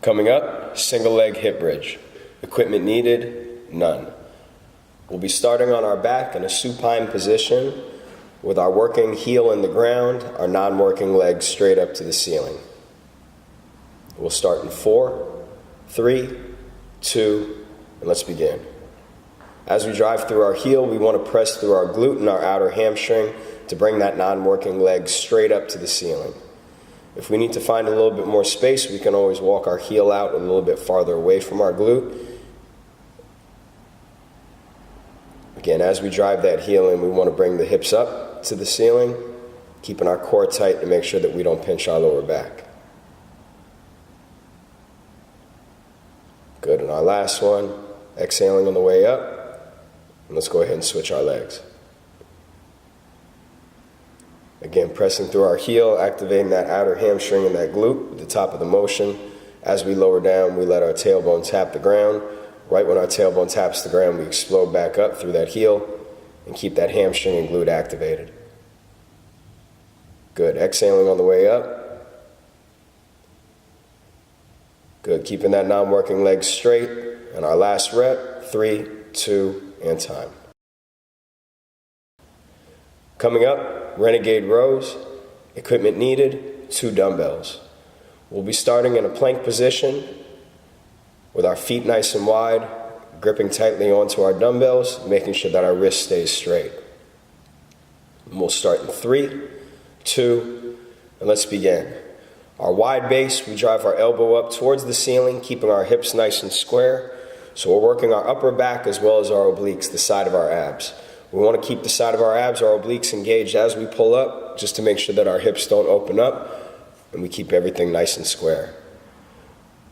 Coming up, single leg hip bridge. Equipment needed, none. We'll be starting on our back in a supine position with our working heel in the ground, our non-working legs straight up to the ceiling. We'll start in 4, 3, 2, and let's begin. As we drive through our heel, we want to press through our glute and our outer hamstring to bring that non-working leg straight up to the ceiling. If we need to find a little bit more space, we can always walk our heel out a little bit farther away from our glute. Again, as we drive that heel in, we want to bring the hips up to the ceiling, keeping our core tight to make sure that we don't pinch our lower back. Good, and our last one, exhaling on the way up, and let's go ahead and switch our legs. Again, pressing through our heel, activating that outer hamstring and that glute at the top of the motion. As we lower down, we let our tailbone tap the ground. Right when our tailbone taps the ground, we explode back up through that heel and keep that hamstring and glute activated. Good, exhaling on the way up. Good, keeping that non-working leg straight. And our last rep, 3, 2, and time. Coming up, Renegade Rows. Equipment needed, 2 dumbbells. We'll be starting in a plank position with our feet nice and wide, gripping tightly onto our dumbbells, making sure that our wrist stays straight. And we'll start in 3, 2, and let's begin. Our wide base, we drive our elbow up towards the ceiling, keeping our hips nice and square. So we're working our upper back as well as our obliques, the side of our abs. We want to keep the side of our abs, our obliques engaged as we pull up, just to make sure that our hips don't open up, and we keep everything nice and square.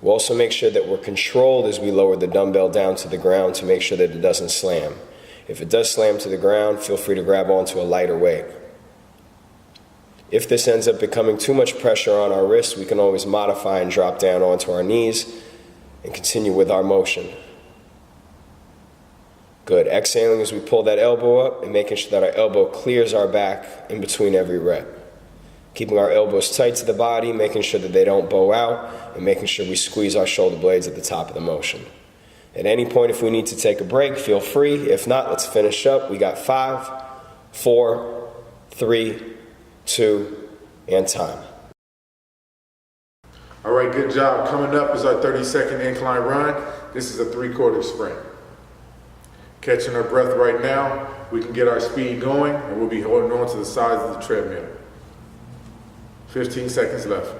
We'll also make sure that we're controlled as we lower the dumbbell down to the ground to make sure that it doesn't slam. If it does slam to the ground, feel free to grab onto a lighter weight. If this ends up becoming too much pressure on our wrists, we can always modify and drop down onto our knees and continue with our motion. Good, exhaling as we pull that elbow up and making sure that our elbow clears our back in between every rep. Keeping our elbows tight to the body, making sure that they don't bow out, and making sure we squeeze our shoulder blades at the top of the motion. At any point, if we need to take a break, feel free. If not, let's finish up. We got 5, 4, 3, 2, and time. All right, good job. Coming up is our 30-second incline run. This is a 3/4 sprint. Catching our breath right now, we can get our speed going, and we'll be holding on to the sides of the treadmill. 15 seconds left.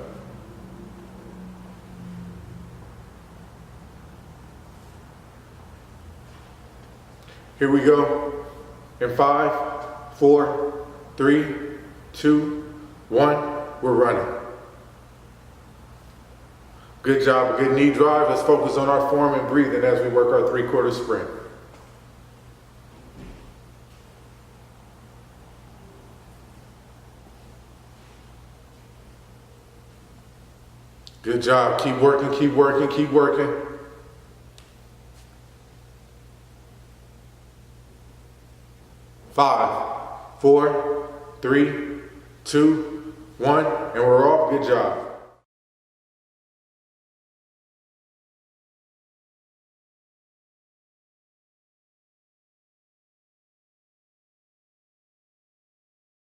Here we go. In 5, 4, 3, 2, 1, we're running. Good job, a good knee drive. Let's focus on our form and breathing as we work our 3/4 sprint. Good job. Keep working, keep working, keep working. 5, 4, 3, 2, 1, and we're off. Good job.